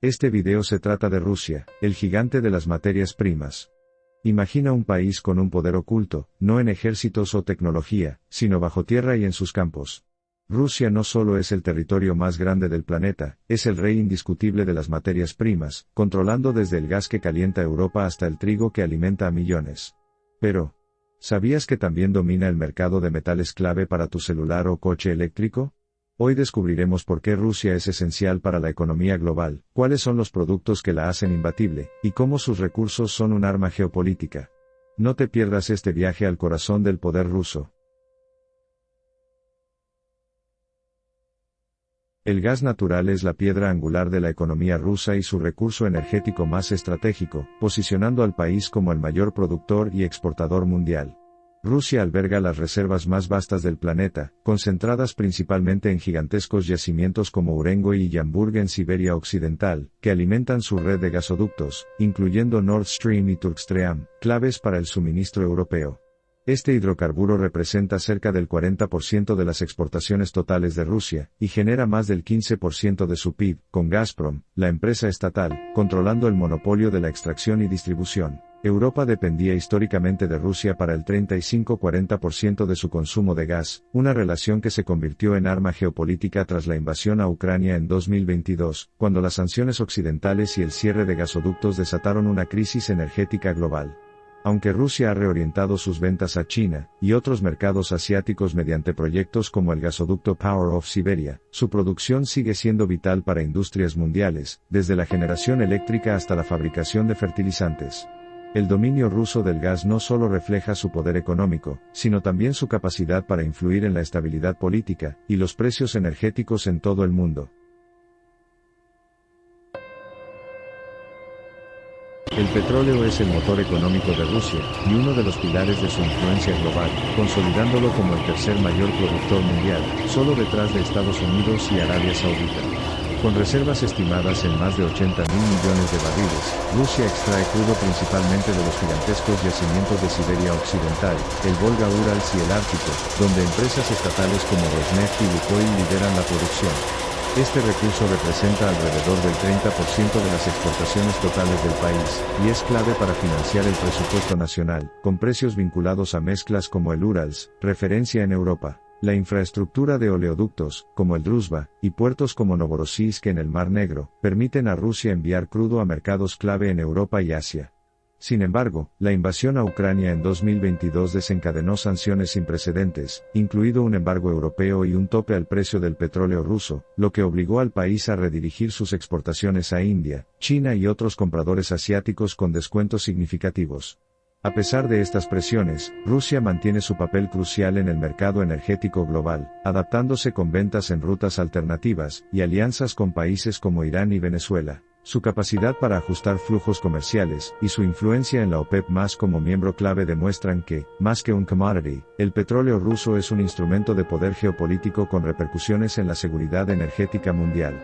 Este video se trata de Rusia, el gigante de las materias primas. Imagina un país con un poder oculto, no en ejércitos o tecnología, sino bajo tierra y en sus campos. Rusia no solo es el territorio más grande del planeta, es el rey indiscutible de las materias primas, controlando desde el gas que calienta Europa hasta el trigo que alimenta a millones. Pero, ¿sabías que también domina el mercado de metales clave para tu celular o coche eléctrico? Hoy descubriremos por qué Rusia es esencial para la economía global, cuáles son los productos que la hacen imbatible, y cómo sus recursos son un arma geopolítica. No te pierdas este viaje al corazón del poder ruso. El gas natural es la piedra angular de la economía rusa y su recurso energético más estratégico, posicionando al país como el mayor productor y exportador mundial. Rusia alberga las reservas más vastas del planeta, concentradas principalmente en gigantescos yacimientos como Urengoy y Yamburg en Siberia Occidental, que alimentan su red de gasoductos, incluyendo Nord Stream y Turkstream, claves para el suministro europeo. Este hidrocarburo representa cerca del 40% de las exportaciones totales de Rusia, y genera más del 15% de su PIB, con Gazprom, la empresa estatal, controlando el monopolio de la extracción y distribución. Europa dependía históricamente de Rusia para el 35-40% de su consumo de gas, una relación que se convirtió en arma geopolítica tras la invasión a Ucrania en 2022, cuando las sanciones occidentales y el cierre de gasoductos desataron una crisis energética global. Aunque Rusia ha reorientado sus ventas a China y otros mercados asiáticos mediante proyectos como el gasoducto Power of Siberia, su producción sigue siendo vital para industrias mundiales, desde la generación eléctrica hasta la fabricación de fertilizantes. El dominio ruso del gas no solo refleja su poder económico, sino también su capacidad para influir en la estabilidad política y los precios energéticos en todo el mundo. El petróleo es el motor económico de Rusia, y uno de los pilares de su influencia global, consolidándolo como el tercer mayor productor mundial, solo detrás de Estados Unidos y Arabia Saudita. Con reservas estimadas en más de 80.000 millones de barriles, Rusia extrae crudo principalmente de los gigantescos yacimientos de Siberia Occidental, el Volga-Urals y el Ártico, donde empresas estatales como Rosneft y Lukoil lideran la producción. Este recurso representa alrededor del 30% de las exportaciones totales del país, y es clave para financiar el presupuesto nacional, con precios vinculados a mezclas como el Urals, referencia en Europa. La infraestructura de oleoductos, como el Druzhba, y puertos como Novorossiysk en el Mar Negro, permiten a Rusia enviar crudo a mercados clave en Europa y Asia. Sin embargo, la invasión a Ucrania en 2022 desencadenó sanciones sin precedentes, incluido un embargo europeo y un tope al precio del petróleo ruso, lo que obligó al país a redirigir sus exportaciones a India, China y otros compradores asiáticos con descuentos significativos. A pesar de estas presiones, Rusia mantiene su papel crucial en el mercado energético global, adaptándose con ventas en rutas alternativas y alianzas con países como Irán y Venezuela. Su capacidad para ajustar flujos comerciales y su influencia en la OPEP+ como miembro clave demuestran que, más que un commodity, el petróleo ruso es un instrumento de poder geopolítico con repercusiones en la seguridad energética mundial.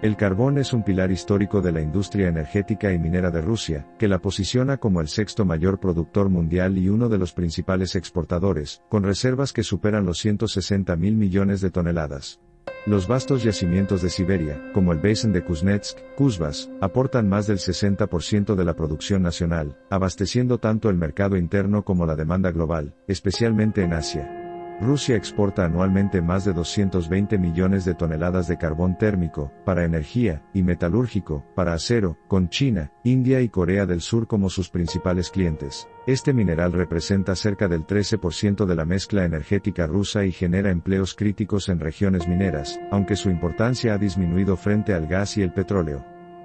El carbón es un pilar histórico de la industria energética y minera de Rusia, que la posiciona como el sexto mayor productor mundial y uno de los principales exportadores, con reservas que superan los 160.000 millones de toneladas. Los vastos yacimientos de Siberia, como el Basin de Kuznetsk, Kuzbas, aportan más del 60% de la producción nacional, abasteciendo tanto el mercado interno como la demanda global, especialmente en Asia. Rusia exporta anualmente más de 220 millones de toneladas de carbón térmico, para energía, y metalúrgico, para acero, con China, India y Corea del Sur como sus principales clientes. Este mineral representa cerca del 13% de la mezcla energética rusa y genera empleos críticos en regiones mineras, aunque su importancia ha disminuido frente al gas y el petróleo.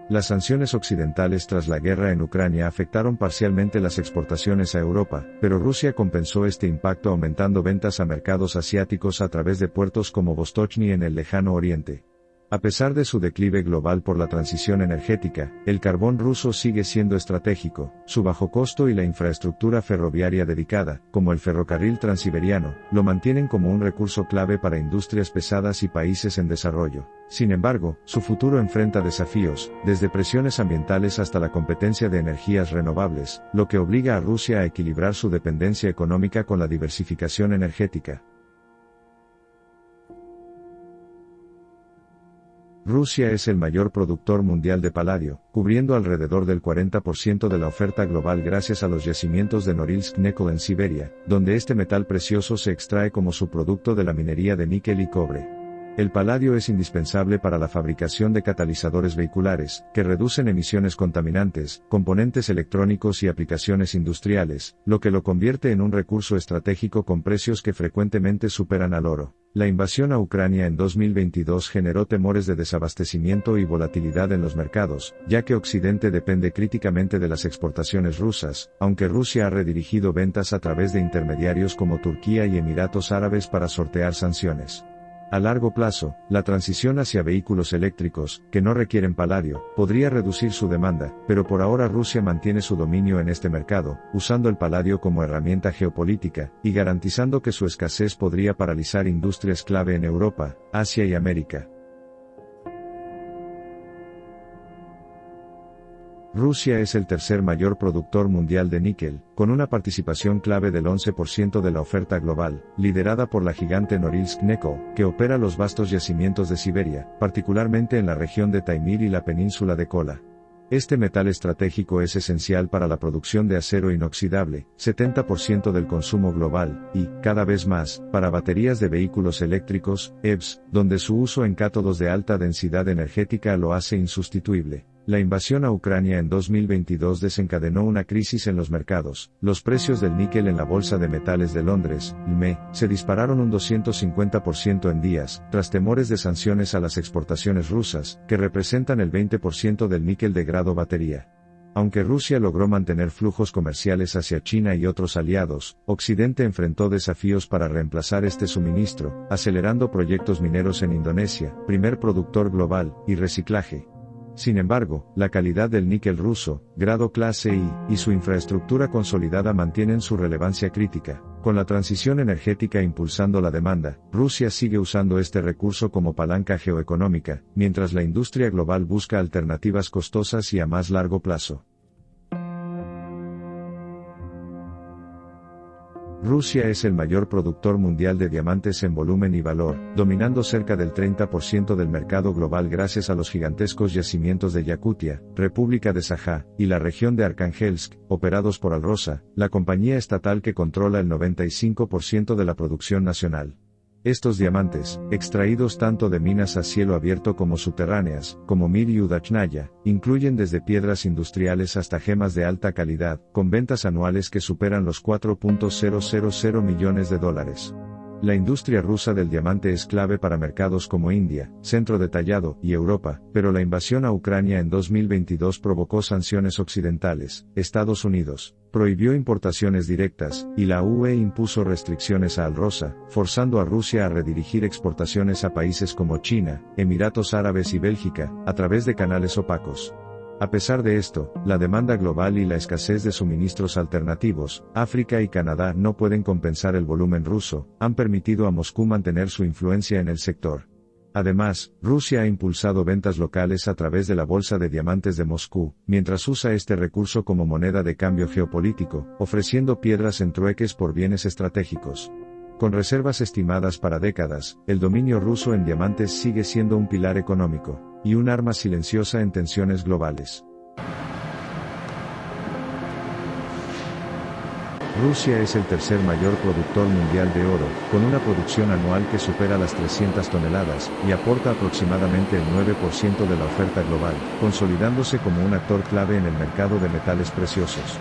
Las sanciones occidentales tras la guerra en Ucrania afectaron parcialmente las exportaciones a Europa, pero Rusia compensó este impacto aumentando ventas a mercados asiáticos a través de puertos como Vostochny en el Lejano Oriente. A pesar de su declive global por la transición energética, el carbón ruso sigue siendo estratégico, su bajo costo y la infraestructura ferroviaria dedicada, como el ferrocarril transiberiano, lo mantienen como un recurso clave para industrias pesadas y países en desarrollo. Sin embargo, su futuro enfrenta desafíos, desde presiones ambientales hasta la competencia de energías renovables, lo que obliga a Rusia a equilibrar su dependencia económica con la diversificación energética. Rusia es el mayor productor mundial de paladio, cubriendo alrededor del 40% de la oferta global gracias a los yacimientos de Norilsk-Nickel en Siberia, donde este metal precioso se extrae como subproducto de la minería de níquel y cobre. El paladio es indispensable para la fabricación de catalizadores vehiculares, que reducen emisiones contaminantes, componentes electrónicos y aplicaciones industriales, lo que lo convierte en un recurso estratégico con precios que frecuentemente superan al oro. La invasión a Ucrania en 2022 generó temores de desabastecimiento y volatilidad en los mercados, ya que Occidente depende críticamente de las exportaciones rusas, aunque Rusia ha redirigido ventas a través de intermediarios como Turquía y Emiratos Árabes para sortear sanciones. A largo plazo, la transición hacia vehículos eléctricos, que no requieren paladio, podría reducir su demanda, pero por ahora Rusia mantiene su dominio en este mercado, usando el paladio como herramienta geopolítica, y garantizando que su escasez podría paralizar industrias clave en Europa, Asia y América. Rusia es el tercer mayor productor mundial de níquel, con una participación clave del 11% de la oferta global, liderada por la gigante Norilsk Nickel, que opera los vastos yacimientos de Siberia, particularmente en la región de Taimyr y la península de Kola. Este metal estratégico es esencial para la producción de acero inoxidable, 70% del consumo global, y, cada vez más, para baterías de vehículos eléctricos, EVs, donde su uso en cátodos de alta densidad energética lo hace insustituible. La invasión a Ucrania en 2022 desencadenó una crisis en los mercados. Los precios del níquel en la Bolsa de Metales de Londres, LME, se dispararon un 250% en días, tras temores de sanciones a las exportaciones rusas, que representan el 20% del níquel de grado batería. Aunque Rusia logró mantener flujos comerciales hacia China y otros aliados, Occidente enfrentó desafíos para reemplazar este suministro, acelerando proyectos mineros en Indonesia, primer productor global, y reciclaje. Sin embargo, la calidad del níquel ruso, grado clase I, y su infraestructura consolidada mantienen su relevancia crítica. Con la transición energética impulsando la demanda, Rusia sigue usando este recurso como palanca geoeconómica, mientras la industria global busca alternativas costosas y a más largo plazo. Rusia es el mayor productor mundial de diamantes en volumen y valor, dominando cerca del 30% del mercado global gracias a los gigantescos yacimientos de Yakutia, República de Sajá, y la región de Archangelsk, operados por Alrosa, la compañía estatal que controla el 95% de la producción nacional. Estos diamantes, extraídos tanto de minas a cielo abierto como subterráneas, como Mir y Udachnaya, incluyen desde piedras industriales hasta gemas de alta calidad, con ventas anuales que superan los $4.000 millones. La industria rusa del diamante es clave para mercados como India, Centro de Tallado, y Europa, pero la invasión a Ucrania en 2022 provocó sanciones occidentales. Estados Unidos prohibió importaciones directas, y la UE impuso restricciones a Alrosa, forzando a Rusia a redirigir exportaciones a países como China, Emiratos Árabes y Bélgica, a través de canales opacos. A pesar de esto, la demanda global y la escasez de suministros alternativos, África y Canadá no pueden compensar el volumen ruso, han permitido a Moscú mantener su influencia en el sector. Además, Rusia ha impulsado ventas locales a través de la Bolsa de Diamantes de Moscú, mientras usa este recurso como moneda de cambio geopolítico, ofreciendo piedras en trueques por bienes estratégicos. Con reservas estimadas para décadas, el dominio ruso en diamantes sigue siendo un pilar económico, y un arma silenciosa en tensiones globales. Rusia es el tercer mayor productor mundial de oro, con una producción anual que supera las 300 toneladas, y aporta aproximadamente el 9% de la oferta global, consolidándose como un actor clave en el mercado de metales preciosos.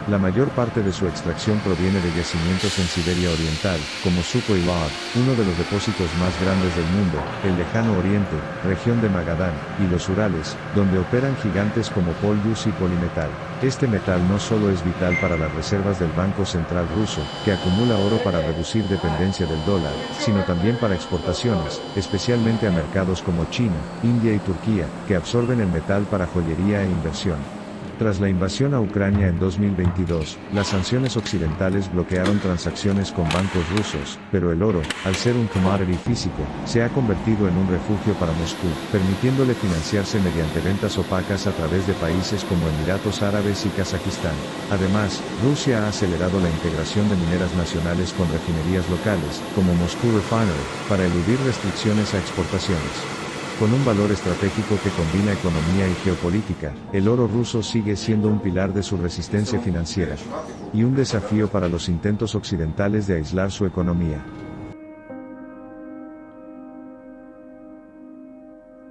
La mayor parte de su extracción proviene de yacimientos en Siberia Oriental, como Sukhoi Log, uno de los depósitos más grandes del mundo, el Lejano Oriente, región de Magadán, y los Urales, donde operan gigantes como Polyus y Polymetal. Este metal no solo es vital para las reservas del Banco Central ruso, que acumula oro para reducir dependencia del dólar, sino también para exportaciones, especialmente a mercados como China, India y Turquía, que absorben el metal para joyería e inversión. Tras la invasión a Ucrania en 2022, las sanciones occidentales bloquearon transacciones con bancos rusos, pero el oro, al ser un commodity físico, se ha convertido en un refugio para Moscú, permitiéndole financiarse mediante ventas opacas a través de países como Emiratos Árabes y Kazajistán. Además, Rusia ha acelerado la integración de mineras nacionales con refinerías locales, como Moscú Refinery, para eludir restricciones a exportaciones. Con un valor estratégico que combina economía y geopolítica, el oro ruso sigue siendo un pilar de su resistencia financiera y un desafío para los intentos occidentales de aislar su economía.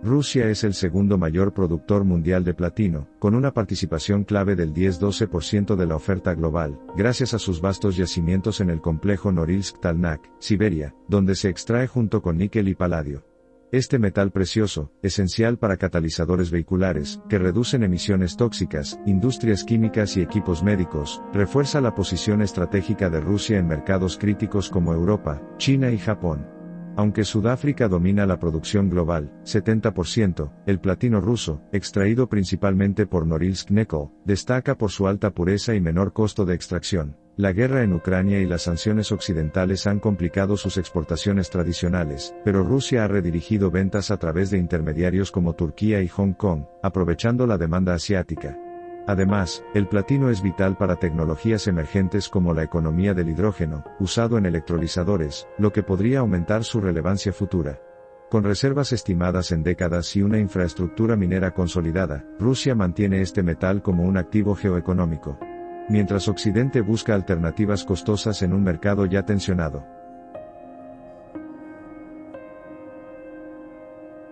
Rusia es el segundo mayor productor mundial de platino, con una participación clave del 10-12% de la oferta global, gracias a sus vastos yacimientos en el complejo Norilsk-Talnak, Siberia, donde se extrae junto con níquel y paladio. Este metal precioso, esencial para catalizadores vehiculares, que reducen emisiones tóxicas, industrias químicas y equipos médicos, refuerza la posición estratégica de Rusia en mercados críticos como Europa, China y Japón. Aunque Sudáfrica domina la producción global, 70%, el platino ruso, extraído principalmente por Norilsk Nickel, destaca por su alta pureza y menor costo de extracción. La guerra en Ucrania y las sanciones occidentales han complicado sus exportaciones tradicionales, pero Rusia ha redirigido ventas a través de intermediarios como Turquía y Hong Kong, aprovechando la demanda asiática. Además, el platino es vital para tecnologías emergentes como la economía del hidrógeno, usado en electrolizadores, lo que podría aumentar su relevancia futura. Con reservas estimadas en décadas y una infraestructura minera consolidada, Rusia mantiene este metal como un activo geoeconómico. Mientras Occidente busca alternativas costosas en un mercado ya tensionado.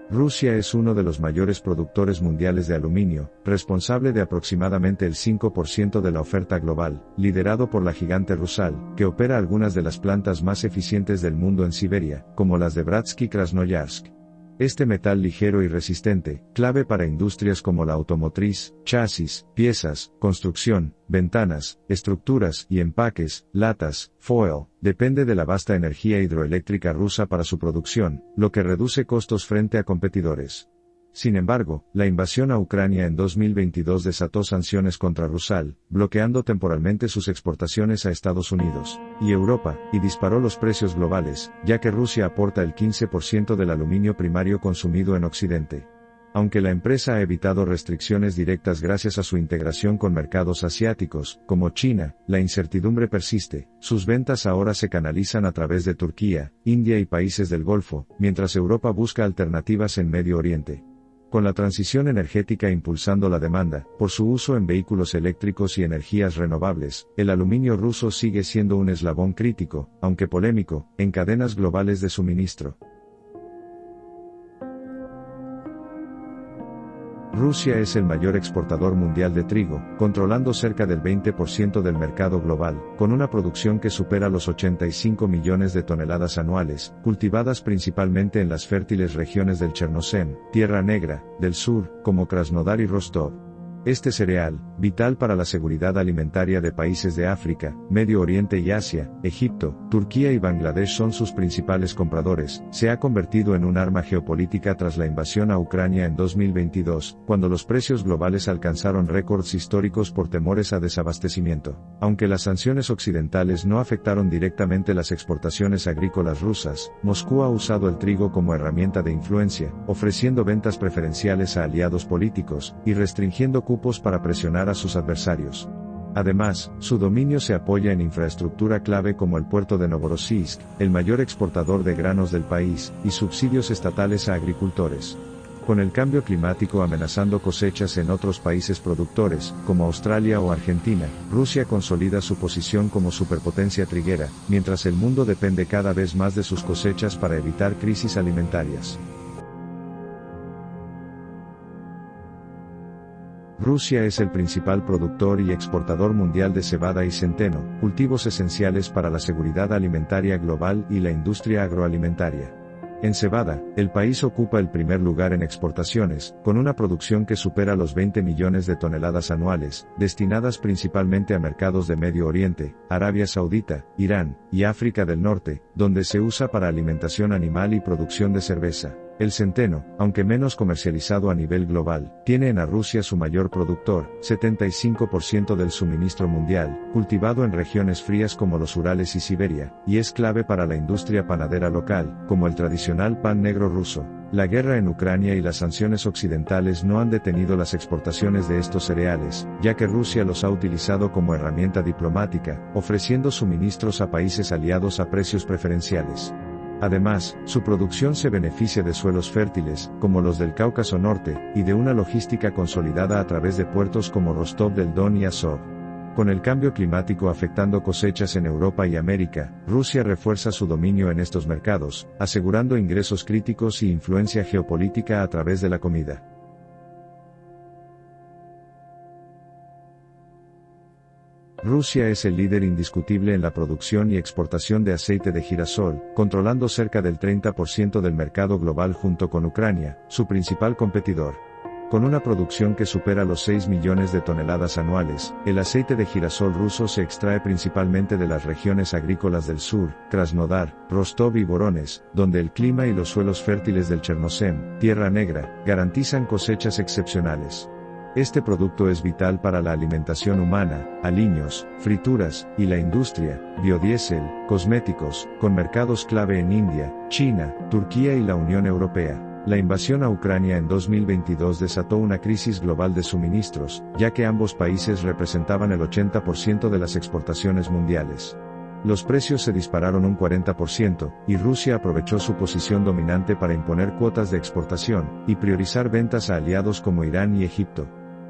Rusia es uno de los mayores productores mundiales de aluminio, responsable de aproximadamente el 5% de la oferta global, liderado por la gigante Rusal, que opera algunas de las plantas más eficientes del mundo en Siberia, como las de Bratsk-Krasnoyarsk. Este metal ligero y resistente, clave para industrias como la automotriz, chasis, piezas, construcción, ventanas, estructuras y empaques, latas, foil, depende de la vasta energía hidroeléctrica rusa para su producción, lo que reduce costos frente a competidores. Sin embargo, la invasión a Ucrania en 2022 desató sanciones contra Rusal, bloqueando temporalmente sus exportaciones a Estados Unidos y Europa, y disparó los precios globales, ya que Rusia aporta el 15% del aluminio primario consumido en Occidente. Aunque la empresa ha evitado restricciones directas gracias a su integración con mercados asiáticos, como China, la incertidumbre persiste. Sus ventas ahora se canalizan a través de Turquía, India y países del Golfo, mientras Europa busca alternativas en Medio Oriente. Con la transición energética impulsando la demanda, por su uso en vehículos eléctricos y energías renovables, el aluminio ruso sigue siendo un eslabón crítico, aunque polémico, en cadenas globales de suministro. Rusia es el mayor exportador mundial de trigo, controlando cerca del 20% del mercado global, con una producción que supera los 85 millones de toneladas anuales, cultivadas principalmente en las fértiles regiones del Chernozem, Tierra Negra, del sur, como Krasnodar y Rostov. Este cereal, vital para la seguridad alimentaria de países de África, Medio Oriente y Asia, Egipto, Turquía y Bangladesh son sus principales compradores, se ha convertido en un arma geopolítica tras la invasión a Ucrania en 2022, cuando los precios globales alcanzaron récords históricos por temores a desabastecimiento. Aunque las sanciones occidentales no afectaron directamente las exportaciones agrícolas rusas, Moscú ha usado el trigo como herramienta de influencia, ofreciendo ventas preferenciales a aliados políticos, y restringiendo cupos para presionar a sus adversarios. Además, su dominio se apoya en infraestructura clave como el puerto de Novorossiysk, el mayor exportador de granos del país, y subsidios estatales a agricultores. Con el cambio climático amenazando cosechas en otros países productores, como Australia o Argentina, Rusia consolida su posición como superpotencia triguera, mientras el mundo depende cada vez más de sus cosechas para evitar crisis alimentarias. Rusia es el principal productor y exportador mundial de cebada y centeno, cultivos esenciales para la seguridad alimentaria global y la industria agroalimentaria. En cebada, el país ocupa el primer lugar en exportaciones, con una producción que supera los 20 millones de toneladas anuales, destinadas principalmente a mercados de Medio Oriente, Arabia Saudita, Irán, y África del Norte, donde se usa para alimentación animal y producción de cerveza. El centeno, aunque menos comercializado a nivel global, tiene en Rusia su mayor productor, 75% del suministro mundial, cultivado en regiones frías como los Urales y Siberia, y es clave para la industria panadera local, como el tradicional pan negro ruso. La guerra en Ucrania y las sanciones occidentales no han detenido las exportaciones de estos cereales, ya que Rusia los ha utilizado como herramienta diplomática, ofreciendo suministros a países aliados a precios preferenciales. Además, su producción se beneficia de suelos fértiles, como los del Cáucaso Norte, y de una logística consolidada a través de puertos como Rostov del Don y Azov. Con el cambio climático afectando cosechas en Europa y América, Rusia refuerza su dominio en estos mercados, asegurando ingresos críticos y influencia geopolítica a través de la comida. Rusia es el líder indiscutible en la producción y exportación de aceite de girasol, controlando cerca del 30% del mercado global junto con Ucrania, su principal competidor. Con una producción que supera los 6 millones de toneladas anuales, el aceite de girasol ruso se extrae principalmente de las regiones agrícolas del sur, Krasnodar, Rostov y Voronezh, donde el clima y los suelos fértiles del Chernozem, Tierra Negra, garantizan cosechas excepcionales. Este producto es vital para la alimentación humana, aliños, frituras, y la industria, biodiesel, cosméticos, con mercados clave en India, China, Turquía y la Unión Europea. La invasión a Ucrania en 2022 desató una crisis global de suministros, ya que ambos países representaban el 80% de las exportaciones mundiales. Los precios se dispararon un 40%, y Rusia aprovechó su posición dominante para imponer cuotas de exportación, y priorizar ventas a aliados como Irán y Egipto.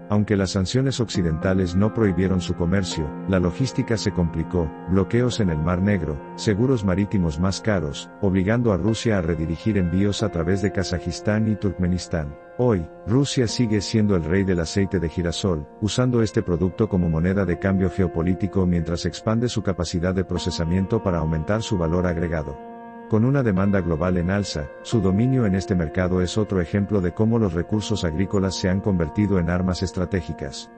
Aunque las sanciones occidentales no prohibieron su comercio, la logística se complicó, bloqueos en el Mar Negro, seguros marítimos más caros, obligando a Rusia a redirigir envíos a través de Kazajistán y Turkmenistán. Hoy, Rusia sigue siendo el rey del aceite de girasol, usando este producto como moneda de cambio geopolítico mientras expande su capacidad de procesamiento para aumentar su valor agregado. Con una demanda global en alza, su dominio en este mercado es otro ejemplo de cómo los recursos agrícolas se han convertido en armas estratégicas.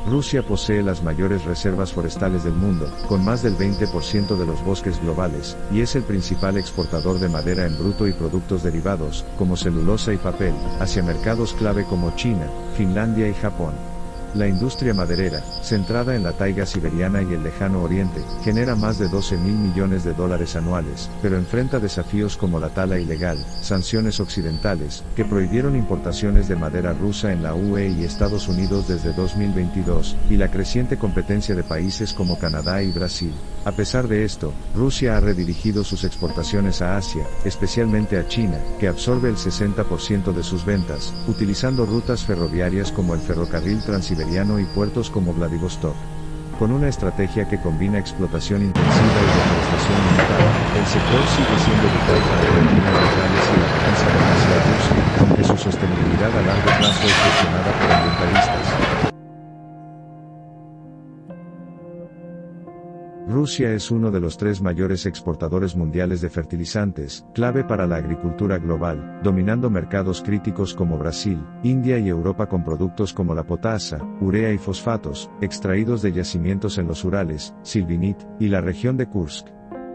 Rusia posee las mayores reservas forestales del mundo, con más del 20% de los bosques globales, y es el principal exportador de madera en bruto y productos derivados, como celulosa y papel, hacia mercados clave como China, Finlandia y Japón. La industria maderera, centrada en la taiga siberiana y el lejano oriente, genera más de 12.000 millones de dólares anuales, pero enfrenta desafíos como la tala ilegal, sanciones occidentales, que prohibieron importaciones de madera rusa en la UE y Estados Unidos desde 2022, y la creciente competencia de países como Canadá y Brasil. A pesar de esto, Rusia ha redirigido sus exportaciones a Asia, especialmente a China, que absorbe el 60% de sus ventas, utilizando rutas ferroviarias como el ferrocarril transiberiano y puertos como Vladivostok. Con una estrategia que combina explotación intensiva y deforestación limitada, el sector sigue siendo vital para la economía locales y la defensa de Asia rusa, aunque su sostenibilidad a largo plazo es cuestionada por ambientalistas. Rusia es uno de los 3 mayores exportadores mundiales de fertilizantes, clave para la agricultura global, dominando mercados críticos como Brasil, India y Europa con productos como la potasa, urea y fosfatos, extraídos de yacimientos en los Urales, Silvinit, y la región de Kursk.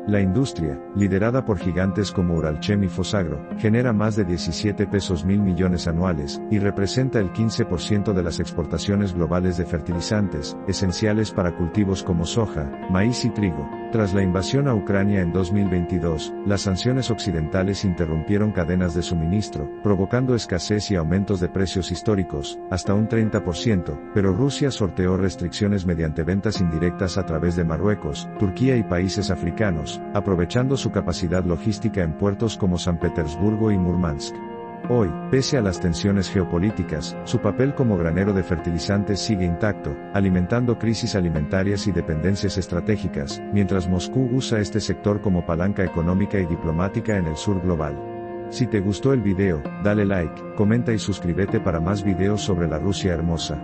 La industria, liderada por gigantes como Uralchem y Fosagro, genera más de 17.000 millones anuales, y representa el 15% de las exportaciones globales de fertilizantes, esenciales para cultivos como soja, maíz y trigo. Tras la invasión a Ucrania en 2022, las sanciones occidentales interrumpieron cadenas de suministro, provocando escasez y aumentos de precios históricos, hasta un 30%, pero Rusia sorteó restricciones mediante ventas indirectas a través de Marruecos, Turquía y países africanos, aprovechando su capacidad logística en puertos como San Petersburgo y Murmansk. Hoy, pese a las tensiones geopolíticas, su papel como granero de fertilizantes sigue intacto, alimentando crisis alimentarias y dependencias estratégicas, mientras Moscú usa este sector como palanca económica y diplomática en el sur global. Si te gustó el video, dale like, comenta y suscríbete para más videos sobre la Rusia hermosa.